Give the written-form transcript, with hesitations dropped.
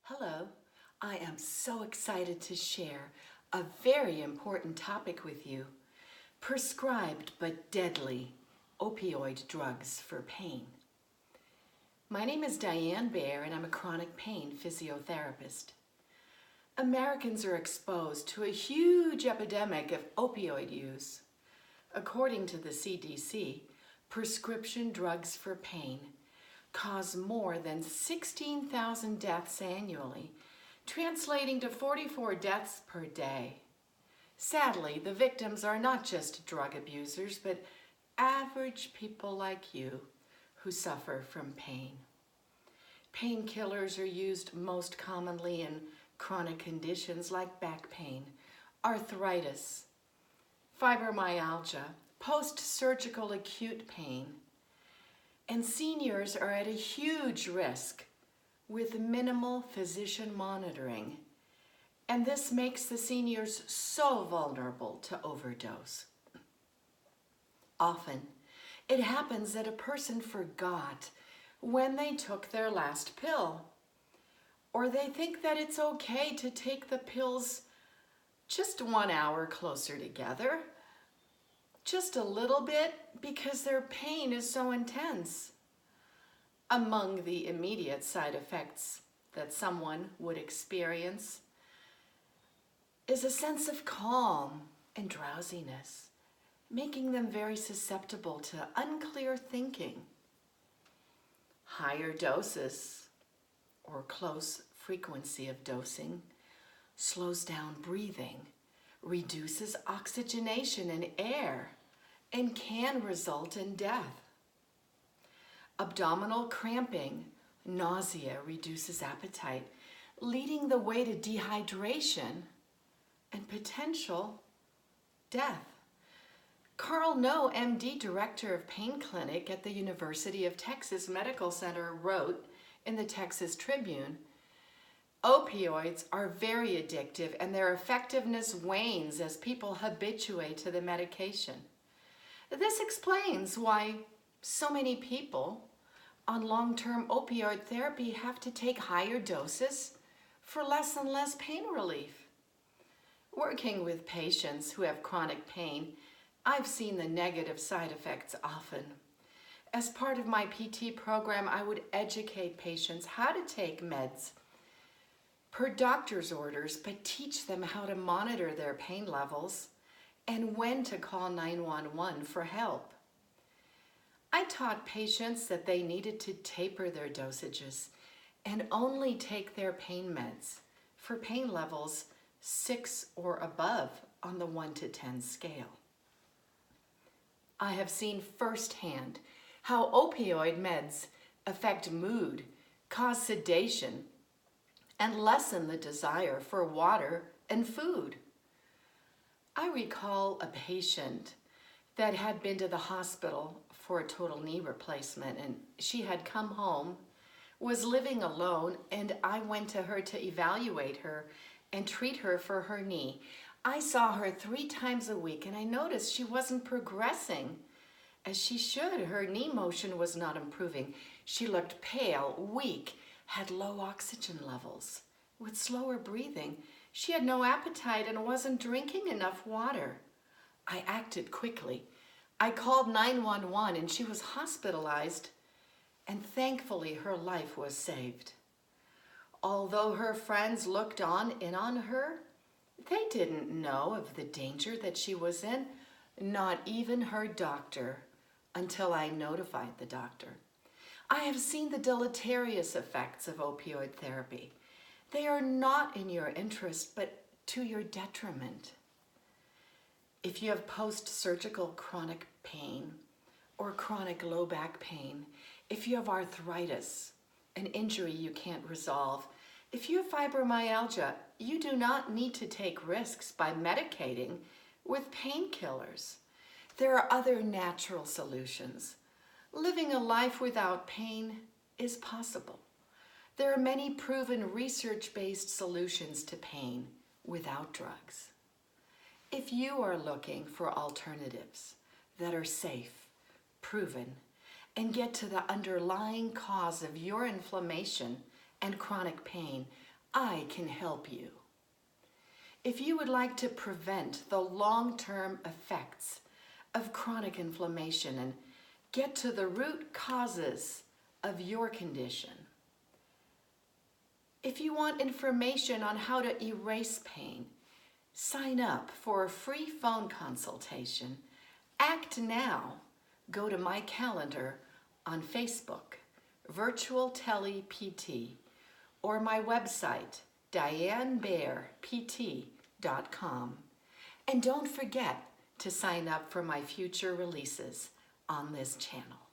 Hello, I am so excited to share a very important topic with you. Prescribed but deadly opioid drugs for pain. My name is Diane Baer and I'm a chronic pain physiotherapist. Americans are exposed to a huge epidemic of opioid use. According to the CDC, prescription drugs for pain cause more than 16,000 deaths annually, translating to 44 deaths per day. Sadly, the victims are not just drug abusers, but average people like you who suffer from pain. Painkillers are used most commonly in chronic conditions like back pain, arthritis, fibromyalgia, post-surgical acute pain, and seniors are at a huge risk with minimal physician monitoring. And this makes the seniors so vulnerable to overdose. Often, it happens that a person forgot when they took their last pill, or they think that it's okay to take the pills just 1 hour closer together, just a little bit, because their pain is so intense. Among the immediate side effects that someone would experience is a sense of calm and drowsiness, making them very susceptible to unclear thinking. Higher doses or close frequency of dosing slows down breathing, reduces oxygenation in air, and can result in death. Abdominal cramping, nausea reduces appetite, leading the way to dehydration and potential death. Carl No, MD, director of pain clinic at the University of Texas Medical Center, wrote in the Texas Tribune, "Opioids are very addictive and their effectiveness wanes as people habituate to the medication. This explains why so many people on long-term opioid therapy have to take higher doses for less and less pain relief." Working with patients who have chronic pain, I've seen the negative side effects often. As part of my PT program, I would educate patients how to take meds per doctor's orders, but teach them how to monitor their pain levels and when to call 911 for help. I taught patients that they needed to taper their dosages and only take their pain meds for pain levels 6 or above on the 1 to 10 scale. I have seen firsthand how opioid meds affect mood, cause sedation, and lessen the desire for water and food. I recall a patient that had been to the hospital for a total knee replacement, and she had come home, was living alone, and I went to her to evaluate her and treat her for her knee. I saw her 3 times a week, and I noticed she wasn't progressing as she should. Her knee motion was not improving. She looked pale, weak, had low oxygen levels. With slower breathing, she had no appetite and wasn't drinking enough water. I acted quickly. I called 911 and she was hospitalized, and thankfully her life was saved. Although her friends looked in on her, they didn't know of the danger that she was in, not even her doctor, until I notified the doctor. I have seen the deleterious effects of opioid therapy. They are not in your interest, but to your detriment. If you have post-surgical chronic pain or chronic low back pain, if you have arthritis, an injury you can't resolve, if you have fibromyalgia, you do not need to take risks by medicating with painkillers. There are other natural solutions. Living a life without pain is possible. There are many proven research-based solutions to pain without drugs. If you are looking for alternatives that are safe, proven, and get to the underlying cause of your inflammation and chronic pain, I can help you. If you would like to prevent the long-term effects of chronic inflammation and get to the root causes of your condition, if you want information on how to erase pain, sign up for a free phone consultation. Act now. Go to my calendar on Facebook, Virtual Tele PT, or my website, dianebearpt.com. And don't forget to sign up for my future releases on this channel.